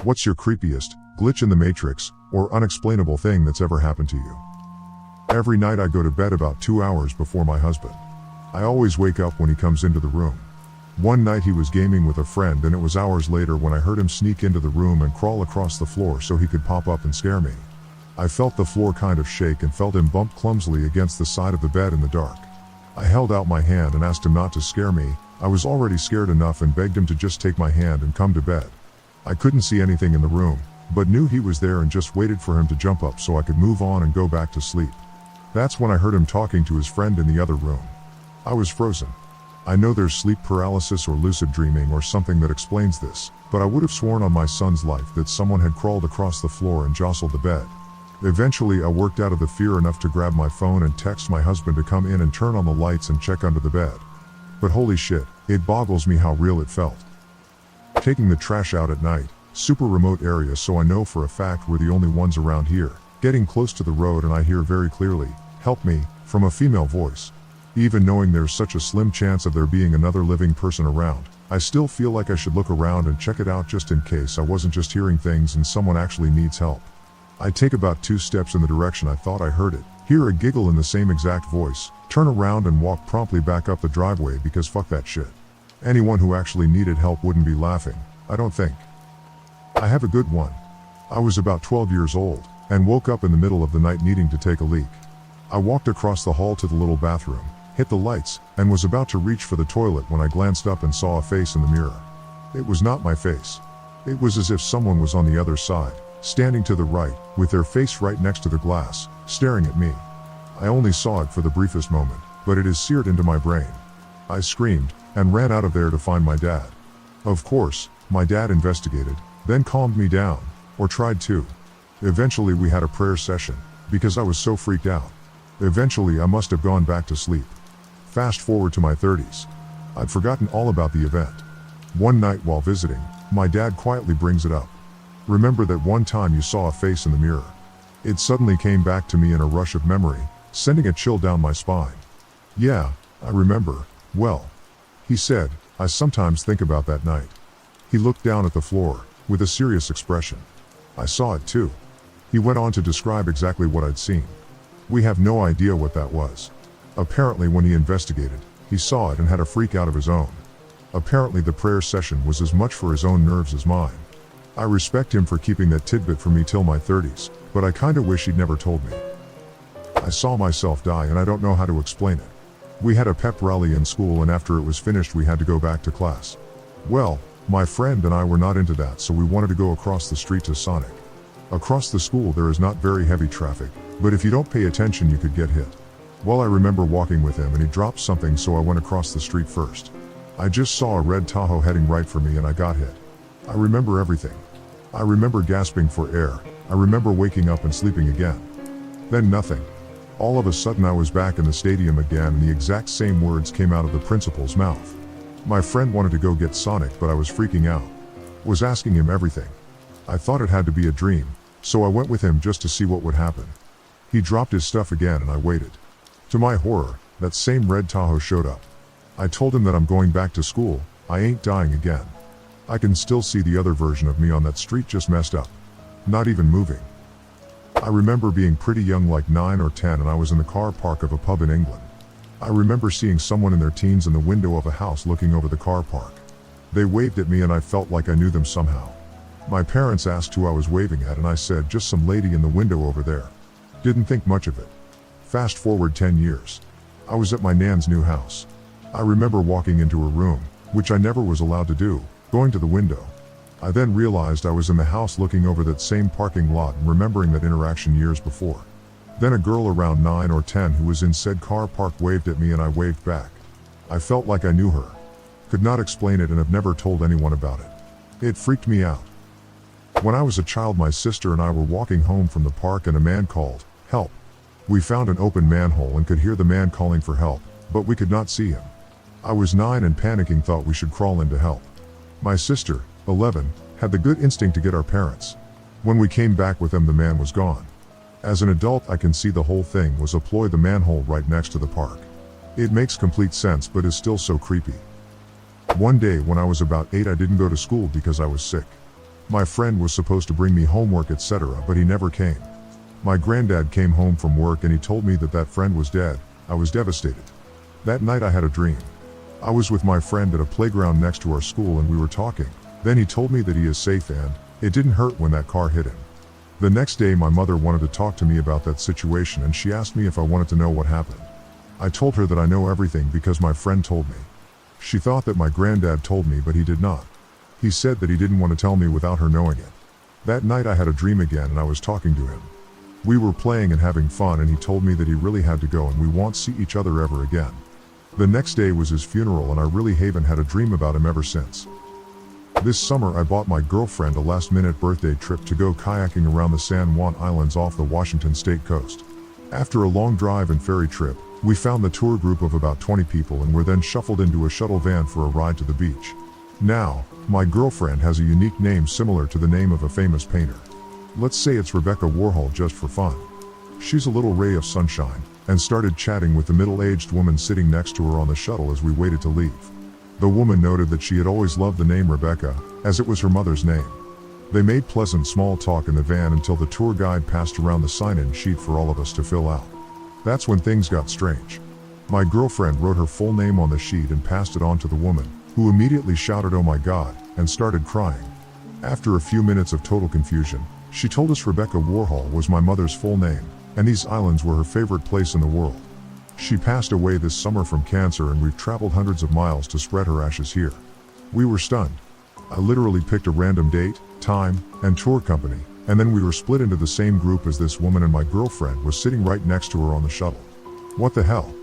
What's your creepiest, glitch in the matrix, or unexplainable thing that's ever happened to you? Every night I go to bed about 2 hours before my husband. I always wake up when he comes into the room. One night he was gaming with a friend and it was hours later when I heard him sneak into the room and crawl across the floor so he could pop up and scare me. I felt the floor kind of shake and felt him bump clumsily against the side of the bed in the dark. I held out my hand and asked him not to scare me. I was already scared enough and begged him to just take my hand and come to bed. I couldn't see anything in the room, but knew he was there and just waited for him to jump up so I could move on and go back to sleep. That's when I heard him talking to his friend in the other room. I was frozen. I know there's sleep paralysis or lucid dreaming or something that explains this, but I would have sworn on my son's life that someone had crawled across the floor and jostled the bed. Eventually I worked out of the fear enough to grab my phone and text my husband to come in and turn on the lights and check under the bed. But holy shit, it boggles me how real it felt. Taking the trash out at night, super remote area so I know for a fact we're the only ones around here, getting close to the road and I hear very clearly, "Help me," from a female voice. Even knowing there's such a slim chance of there being another living person around, I still feel like I should look around and check it out just in case I wasn't just hearing things and someone actually needs help. I take about 2 steps in the direction I thought I heard it, hear a giggle in the same exact voice, turn around and walk promptly back up the driveway because fuck that shit. Anyone who actually needed help wouldn't be laughing, I don't think. I have a good one. I was about 12 years old, and woke up in the middle of the night needing to take a leak. I walked across the hall to the little bathroom, hit the lights, and was about to reach for the toilet when I glanced up and saw a face in the mirror. It was not my face. It was as if someone was on the other side, standing to the right, with their face right next to the glass, staring at me. I only saw it for the briefest moment, but it is seared into my brain. I screamed, and ran out of there to find my dad. Of course, my dad investigated, then calmed me down, or tried to. Eventually we had a prayer session, because I was so freaked out. Eventually I must have gone back to sleep. Fast forward to my 30s. I'd forgotten all about the event. One night while visiting, my dad quietly brings it up. "Remember that one time you saw a face in the mirror?" It suddenly came back to me in a rush of memory, sending a chill down my spine. "Yeah, I remember, well," he said, "I sometimes think about that night." He looked down at the floor, with a serious expression. "I saw it too." He went on to describe exactly what I'd seen. We have no idea what that was. Apparently when he investigated, he saw it and had a freak out of his own. Apparently the prayer session was as much for his own nerves as mine. I respect him for keeping that tidbit from me till my 30s, but I kinda wish he'd never told me. I saw myself die and I don't know how to explain it. We had a pep rally in school and after it was finished we had to go back to class. Well, my friend and I were not into that so we wanted to go across the street to Sonic. Across the school there is not very heavy traffic, but if you don't pay attention you could get hit. Well, I remember walking with him and he dropped something so I went across the street first. I just saw a red Tahoe heading right for me and I got hit. I remember everything. I remember gasping for air. I remember waking up and sleeping again. Then nothing. All of a sudden I was back in the stadium again and the exact same words came out of the principal's mouth. My friend wanted to go get Sonic but I was freaking out. Was asking him everything. I thought it had to be a dream, so I went with him just to see what would happen. He dropped his stuff again and I waited. To my horror, that same red Tahoe showed up. I told him that I'm going back to school, I ain't dying again. I can still see the other version of me on that street just messed up. Not even moving. I remember being pretty young, like 9 or 10, and I was in the car park of a pub in England. I remember seeing someone in their teens in the window of a house looking over the car park. They waved at me and I felt like I knew them somehow. My parents asked who I was waving at and I said just some lady in the window over there. Didn't think much of it. Fast forward 10 years. I was at my nan's new house. I remember walking into her room, which I never was allowed to do, going to the window. I then realized I was in the house looking over that same parking lot and remembering that interaction years before. Then a girl around 9 or 10 who was in said car park waved at me and I waved back. I felt like I knew her. Could not explain it and have never told anyone about it. It freaked me out. When I was a child my sister and I were walking home from the park and a man called, "Help." We found an open manhole and could hear the man calling for help, but we could not see him. I was 9 and panicking thought we should crawl in to help. My sister, 11, had the good instinct to get our parents. When we came back with them the man was gone. As an adult I can see the whole thing was a ploy, the manhole right next to the park. It makes complete sense but is still so creepy. One day when I was about 8 I didn't go to school because I was sick. My friend was supposed to bring me homework etc., but he never came. My granddad came home from work and he told me that that friend was dead. I was devastated. That night I had a dream. I was with my friend at a playground next to our school and we were talking. Then he told me that he is safe and it didn't hurt when that car hit him. The next day my mother wanted to talk to me about that situation and she asked me if I wanted to know what happened. I told her that I know everything because my friend told me. She thought that my granddad told me, but he did not. He said that he didn't want to tell me without her knowing it. That night I had a dream again and I was talking to him. We were playing and having fun and he told me that he really had to go and we won't see each other ever again. The next day was his funeral and I really haven't had a dream about him ever since. This summer I bought my girlfriend a last-minute birthday trip to go kayaking around the San Juan Islands off the Washington state coast. After a long drive and ferry trip, we found the tour group of about 20 people and were then shuffled into a shuttle van for a ride to the beach. Now, my girlfriend has a unique name similar to the name of a famous painter. Let's say it's Rebecca Warhol just for fun. She's a little ray of sunshine, and started chatting with the middle-aged woman sitting next to her on the shuttle as we waited to leave. The woman noted that she had always loved the name Rebecca, as it was her mother's name. They made pleasant small talk in the van until the tour guide passed around the sign-in sheet for all of us to fill out. That's when things got strange. My girlfriend wrote her full name on the sheet and passed it on to the woman, who immediately shouted, "Oh my God," and started crying. After a few minutes of total confusion, she told us Rebecca Warhol was my mother's full name, and these islands were her favorite place in the world. She passed away this summer from cancer and we've traveled hundreds of miles to spread her ashes here. We were stunned. I literally picked a random date, time, and tour company, and then we were split into the same group as this woman and my girlfriend was sitting right next to her on the shuttle. What the hell?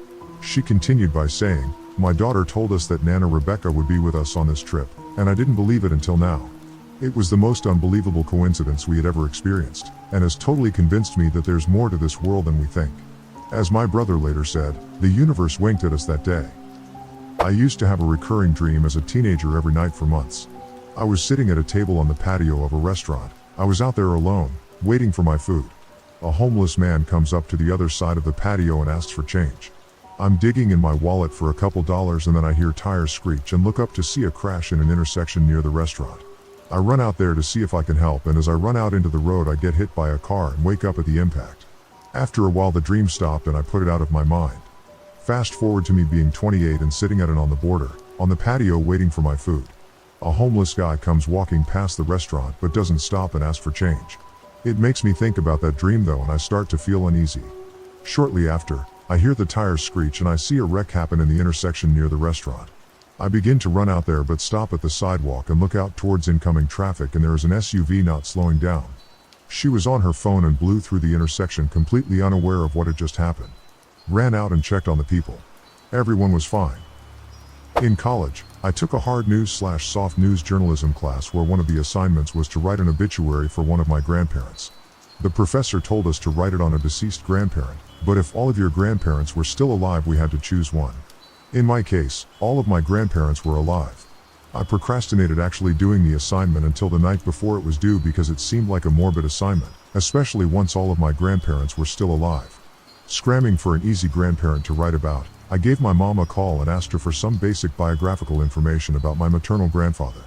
She continued by saying, "My daughter told us that Nana Rebecca would be with us on this trip, and I didn't believe it until now." It was the most unbelievable coincidence we had ever experienced, and has totally convinced me that there's more to this world than we think. As my brother later said, the universe winked at us that day. I used to have a recurring dream as a teenager every night for months. I was sitting at a table on the patio of a restaurant. I was out there alone, waiting for my food. A homeless man comes up to the other side of the patio and asks for change. I'm digging in my wallet for a couple dollars and then I hear tires screech and look up to see a crash in an intersection near the restaurant. I run out there to see if I can help, and as I run out into the road I get hit by a car and wake up at the impact. After a while the dream stopped and I put it out of my mind. Fast forward to me being 28 and sitting at it on the border, on the patio waiting for my food. A homeless guy comes walking past the restaurant but doesn't stop and ask for change. It makes me think about that dream though, and I start to feel uneasy. Shortly after, I hear the tires screech and I see a wreck happen in the intersection near the restaurant. I begin to run out there but stop at the sidewalk and look out towards incoming traffic, and there is an SUV not slowing down. She was on her phone and blew through the intersection completely unaware of what had just happened. Ran out and checked on the people. Everyone was fine. In college, I took a hard news/soft news journalism class where one of the assignments was to write an obituary for one of my grandparents. The professor told us to write it on a deceased grandparent, but if all of your grandparents were still alive we had to choose one. In my case, all of my grandparents were alive. I procrastinated actually doing the assignment until the night before it was due because it seemed like a morbid assignment, especially once all of my grandparents were still alive. Scramming for an easy grandparent to write about, I gave my mom a call and asked her for some basic biographical information about my maternal grandfather.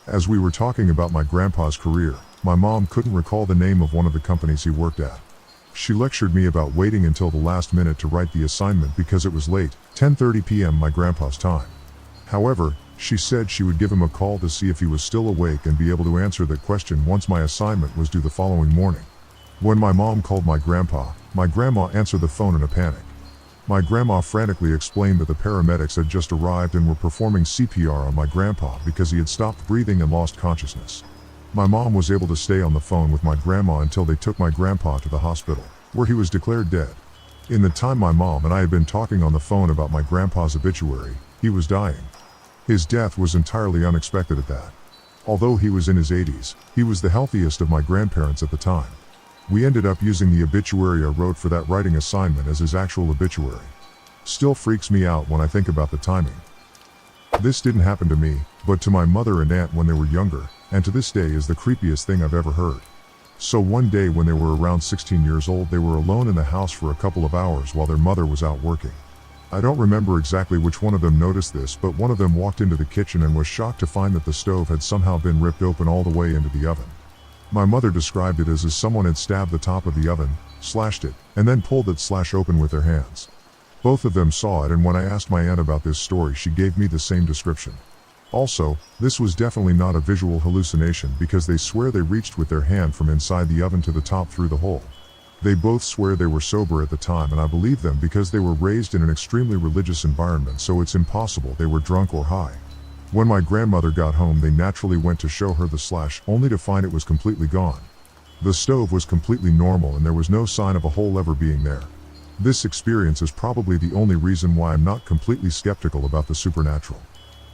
As we were talking about my grandpa's career, my mom couldn't recall the name of one of the companies he worked at. She lectured me about waiting until the last minute to write the assignment because it was late, 10:30 p.m. my grandpa's time. However, she said she would give him a call to see if he was still awake and be able to answer that question once my assignment was due the following morning. When my mom called my grandma answered the phone in a panic. My grandma frantically explained that the paramedics had just arrived and were performing CPR on my grandpa because he had stopped breathing and lost consciousness. My mom was able to stay on the phone with my grandma until they took my grandpa to the hospital, where he was declared dead. In the time my mom and I had been talking on the phone about my grandpa's obituary, he was dying. His death was entirely unexpected at that. Although he was in his 80s, he was the healthiest of my grandparents at the time. We ended up using the obituary I wrote for that writing assignment as his actual obituary. Still freaks me out when I think about the timing. This didn't happen to me, but to my mother and aunt when they were younger, and to this day is the creepiest thing I've ever heard. So one day when they were around 16 years old, they were alone in the house for a couple of hours while their mother was out working. I don't remember exactly which one of them noticed this, but one of them walked into the kitchen and was shocked to find that the stove had somehow been ripped open all the way into the oven. My mother described it as someone had stabbed the top of the oven, slashed it, and then pulled it open with their hands. Both of them saw it, and when I asked my aunt about this story, she gave me the same description. Also, this was definitely not a visual hallucination because they swear they reached with their hand from inside the oven to the top through the hole. They both swear they were sober at the time, and I believe them because they were raised in an extremely religious environment, so it's impossible they were drunk or high. When my grandmother got home, they naturally went to show her the slash, only to find it was completely gone. The stove was completely normal and there was no sign of a hole ever being there. This experience is probably the only reason why I'm not completely skeptical about the supernatural.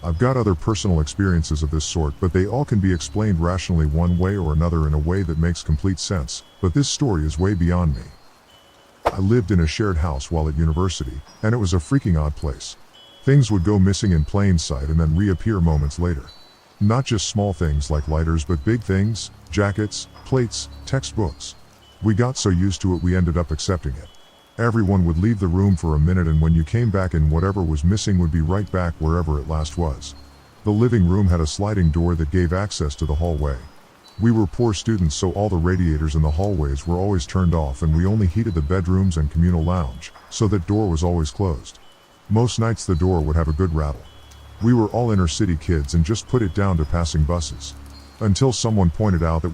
I've got other personal experiences of this sort, but they all can be explained rationally one way or another in a way that makes complete sense, but this story is way beyond me. I lived in a shared house while at university, and it was a freaking odd place. Things would go missing in plain sight and then reappear moments later. Not just small things like lighters, but big things, jackets, plates, textbooks. We got so used to it we ended up accepting it. Everyone would leave the room for a minute, and when you came back in, whatever was missing would be right back wherever it last was. The living room had a sliding door that gave access to the hallway. We were poor students, so all the radiators in the hallways were always turned off, and we only heated the bedrooms and communal lounge, so that door was always closed. Most nights the door would have a good rattle. We were all inner city kids and just put it down to passing buses. Until someone pointed out that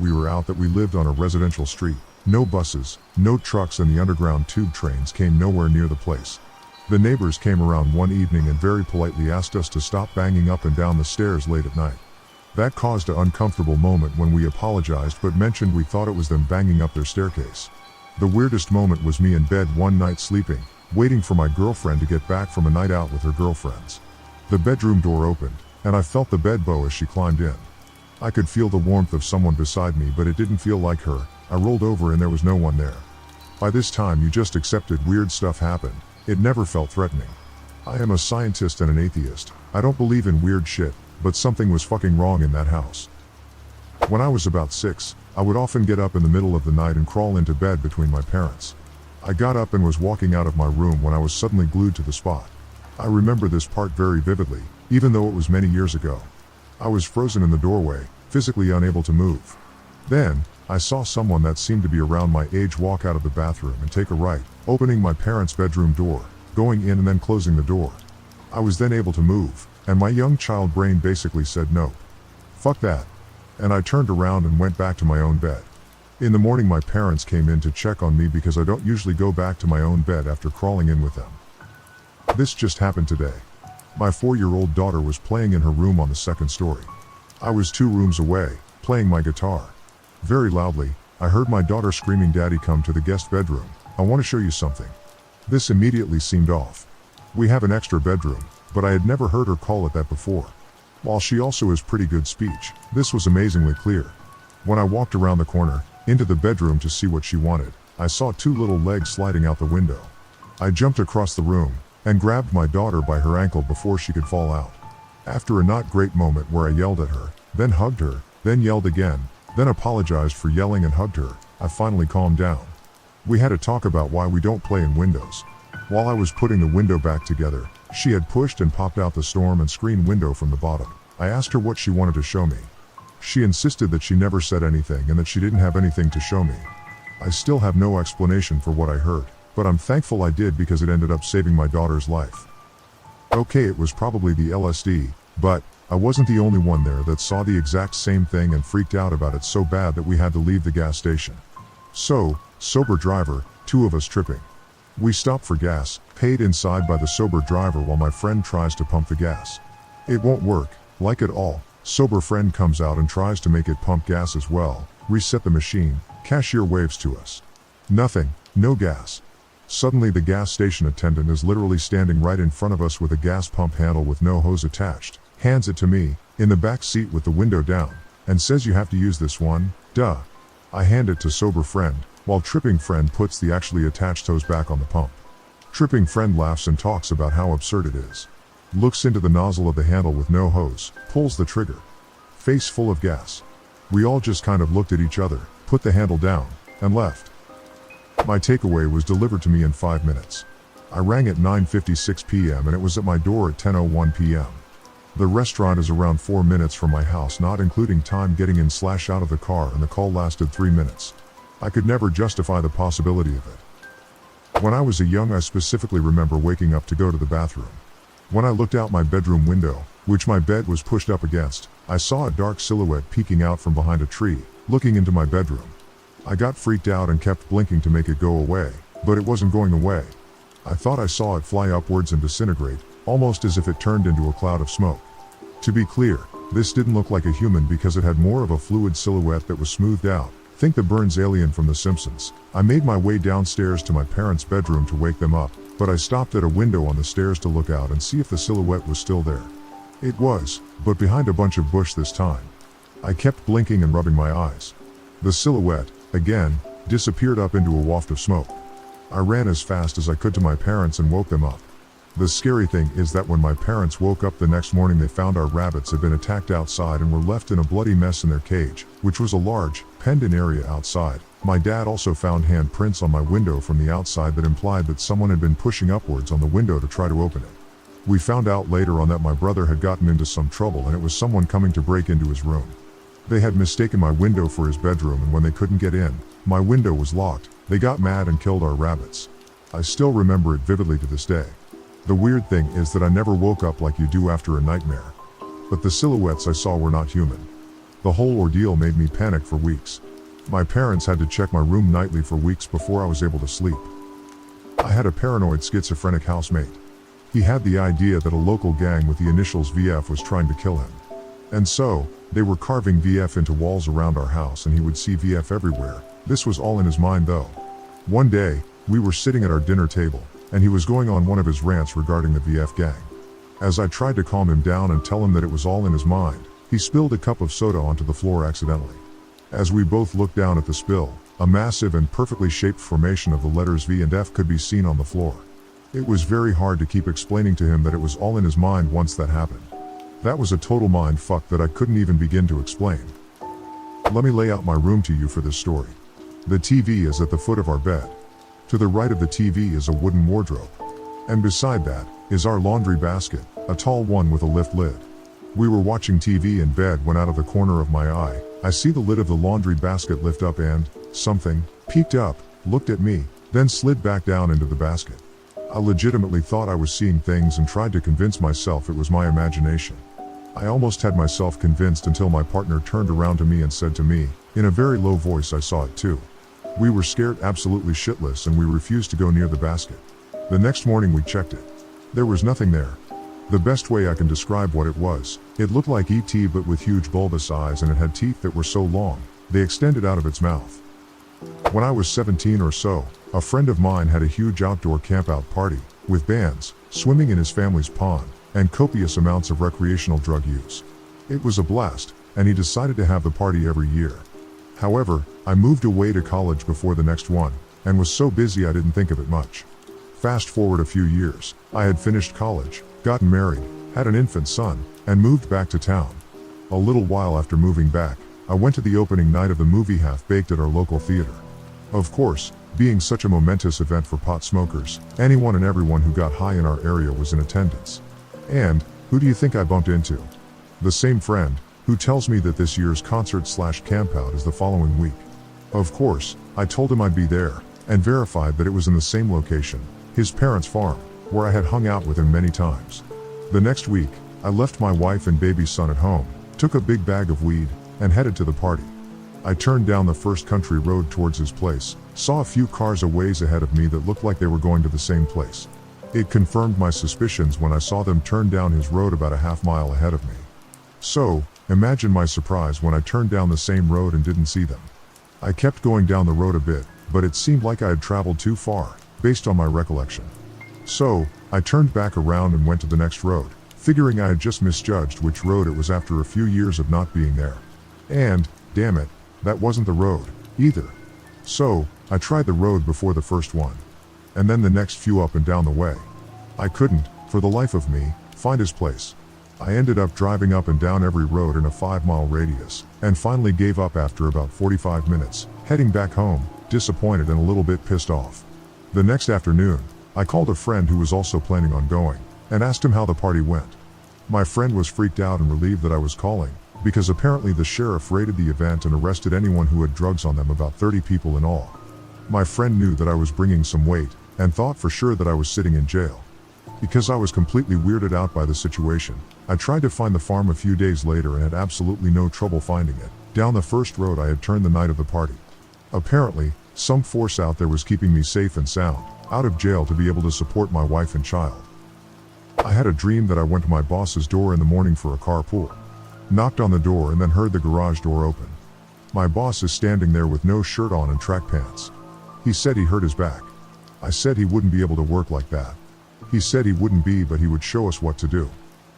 we lived on a residential street. No buses, no trucks, and the underground tube trains came nowhere near the place. The neighbors came around one evening and very politely asked us to stop banging up and down the stairs late at night. That caused an uncomfortable moment when we apologized but mentioned we thought it was them banging up their staircase. The weirdest moment was me in bed one night sleeping, waiting for my girlfriend to get back from a night out with her girlfriends. The bedroom door opened, and I felt the bed bow as she climbed in. I could feel the warmth of someone beside me, but it didn't feel like her. I rolled over and there was no one there. By this time you just accepted weird stuff happened. It never felt threatening. I am a scientist and an atheist. I don't believe in weird shit, but something was fucking wrong in that house. When I was about 6, I would often get up in the middle of the night and crawl into bed between my parents. I got up and was walking out of my room when I was suddenly glued to the spot. I remember this part very vividly, even though it was many years ago. I was frozen in the doorway, physically unable to move. Then, I saw someone that seemed to be around my age walk out of the bathroom and take a right, opening my parents' bedroom door, going in and then closing the door. I was then able to move, and my young child brain basically said nope. Fuck that. And I turned around and went back to my own bed. In the morning my parents came in to check on me because I don't usually go back to my own bed after crawling in with them. This just happened today. My 4-year-old daughter was playing in her room on the 2nd story. I was 2 rooms away, playing my guitar. Very loudly, I heard my daughter screaming, "Daddy, come to the guest bedroom. I want to show you something." This immediately seemed off. We have an extra bedroom, but I had never heard her call it that before. While she also has pretty good speech, this was amazingly clear. When I walked around the corner, into the bedroom to see what she wanted, I saw 2 little legs sliding out the window. I jumped across the room, and grabbed my daughter by her ankle before she could fall out. After a not great moment where I yelled at her, then hugged her, then yelled again, then apologized for yelling and hugged her, I finally calmed down. We had a talk about why we don't play in windows. While I was putting the window back together, she had pushed and popped out the storm and screen window from the bottom. I asked her what she wanted to show me. She insisted that she never said anything and that she didn't have anything to show me. I still have no explanation for what I heard, but I'm thankful I did because it ended up saving my daughter's life. Okay, it was probably the LSD, but I wasn't the only one there that saw the exact same thing and freaked out about it so bad that we had to leave the gas station. So, sober driver, 2 of us tripping. We stopped for gas, paid inside by the sober driver while my friend tries to pump the gas. It won't work, like at all. Sober friend comes out and tries to make it pump gas as well, reset the machine, cashier waves to us. Nothing, no gas. Suddenly the gas station attendant is literally standing right in front of us with a gas pump handle with no hose attached, hands it to me, in the back seat with the window down, and says you have to use this one, duh. I hand it to sober friend, while tripping friend puts the actually attached hose back on the pump. Tripping friend laughs and talks about how absurd it is. Looks into the nozzle of the handle with no hose, pulls the trigger. Face full of gas. We all just kind of looked at each other, put the handle down, and left. My takeaway was delivered to me in 5 minutes. I rang at 9:56 p.m. and it was at my door at 10:01 p.m. The restaurant is around 4 minutes from my house, not including time getting in/out of the car, and the call lasted 3 minutes. I could never justify the possibility of it. When I was young, I specifically remember waking up to go to the bathroom. When I looked out my bedroom window, which my bed was pushed up against, I saw a dark silhouette peeking out from behind a tree, looking into my bedroom. I got freaked out and kept blinking to make it go away, but it wasn't going away. I thought I saw it fly upwards and disintegrate, almost as if it turned into a cloud of smoke. To be clear, this didn't look like a human because it had more of a fluid silhouette that was smoothed out. Think the Burns alien from The Simpsons. I made my way downstairs to my parents' bedroom to wake them up, but I stopped at a window on the stairs to look out and see if the silhouette was still there. It was, but behind a bunch of bush this time. I kept blinking and rubbing my eyes. The silhouette, again, disappeared up into a waft of smoke. I ran as fast as I could to my parents and woke them up. The scary thing is that when my parents woke up the next morning, they found our rabbits had been attacked outside and were left in a bloody mess in their cage, which was a large, penned-in area outside. My dad also found handprints on my window from the outside that implied that someone had been pushing upwards on the window to try to open it. We found out later on that my brother had gotten into some trouble and it was someone coming to break into his room. They had mistaken my window for his bedroom, and when they couldn't get in, my window was locked. They got mad and killed our rabbits. I still remember it vividly to this day. The weird thing is that I never woke up like you do after a nightmare. But the silhouettes I saw were not human. The whole ordeal made me panic for weeks. My parents had to check my room nightly for weeks before I was able to sleep. I had a paranoid schizophrenic housemate. He had the idea that a local gang with the initials VF was trying to kill him. And so, they were carving VF into walls around our house, and he would see VF everywhere. This was all in his mind though. One day, we were sitting at our dinner table, and he was going on one of his rants regarding the VF gang. As I tried to calm him down and tell him that it was all in his mind, he spilled a cup of soda onto the floor accidentally. As we both looked down at the spill, a massive and perfectly shaped formation of the letters V and F could be seen on the floor. It was very hard to keep explaining to him that it was all in his mind once that happened. That was a total mind fuck that I couldn't even begin to explain. Let me lay out my room to you for this story. The TV is at the foot of our bed. To the right of the TV is a wooden wardrobe. And beside that is our laundry basket, a tall one with a lift lid. We were watching TV in bed when out of the corner of my eye, I see the lid of the laundry basket lift up and something peeked up, looked at me, then slid back down into the basket. I legitimately thought I was seeing things and tried to convince myself it was my imagination. I almost had myself convinced until my partner turned around to me and said to me, in a very low voice, I saw it too. We were scared absolutely shitless and we refused to go near the basket. The next morning we checked it. There was nothing there. The best way I can describe what it was, it looked like E.T. but with huge bulbous eyes, and it had teeth that were so long, they extended out of its mouth. When I was 17 or so, a friend of mine had a huge outdoor campout party, with bands, swimming in his family's pond, and copious amounts of recreational drug use. It was a blast, and he decided to have the party every year. However, I moved away to college before the next one, and was so busy I didn't think of it much. Fast forward a few years, I had finished college, gotten married, had an infant son, and moved back to town. A little while after moving back, I went to the opening night of the movie Half Baked at our local theater. Of course, being such a momentous event for pot smokers, anyone and everyone who got high in our area was in attendance. And, who do you think I bumped into? The same friend, who tells me that this year's concert/campout is the following week. Of course, I told him I'd be there, and verified that it was in the same location, his parents' farm, where I had hung out with him many times. The next week, I left my wife and baby son at home, took a big bag of weed, and headed to the party. I turned down the first country road towards his place, saw a few cars a ways ahead of me that looked like they were going to the same place. It confirmed my suspicions when I saw them turn down his road about a half-mile ahead of me. So, imagine my surprise when I turned down the same road and didn't see them. I kept going down the road a bit, but it seemed like I had traveled too far, based on my recollection. So, I turned back around and went to the next road, figuring I had just misjudged which road it was after a few years of not being there. And, damn it, that wasn't the road, either. So, I tried the road before the first one. And then the next few up and down the way. I couldn't, for the life of me, find his place. I ended up driving up and down every road in a 5-mile radius, and finally gave up after about 45 minutes, heading back home, disappointed and a little bit pissed off. The next afternoon, I called a friend who was also planning on going, and asked him how the party went. My friend was freaked out and relieved that I was calling, because apparently the sheriff raided the event and arrested anyone who had drugs on them, about 30 people in all. My friend knew that I was bringing some weight, and thought for sure that I was sitting in jail. Because I was completely weirded out by the situation, I tried to find the farm a few days later and had absolutely no trouble finding it. Down the first road I had turned the night of the party. Apparently, some force out there was keeping me safe and sound, out of jail, to be able to support my wife and child. I had a dream that I went to my boss's door in the morning for a carpool. Knocked on the door and then heard the garage door open. My boss is standing there with no shirt on and track pants. He said he hurt his back. I said he wouldn't be able to work like that. He said he wouldn't be, but he would show us what to do.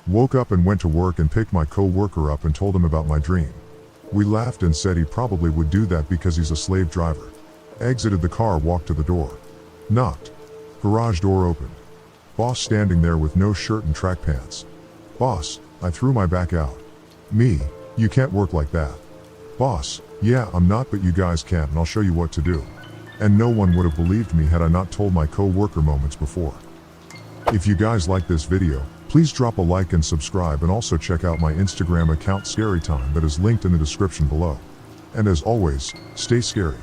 Woke up and went to work and picked my co-worker up and told him about my dream. We laughed and said he probably would do that because he's a slave driver. Exited the car, walked to the door. Knocked. Garage door opened. Boss standing there with no shirt and track pants. Boss, I threw my back out. Me, you can't work like that. Boss, yeah, I'm not, but you guys can, and I'll show you what to do. And no one would have believed me had I not told my co-worker moments before. If you guys like this video, please drop a like and subscribe, and also check out my Instagram account Scary Time that is linked in the description below. And as always, stay scary.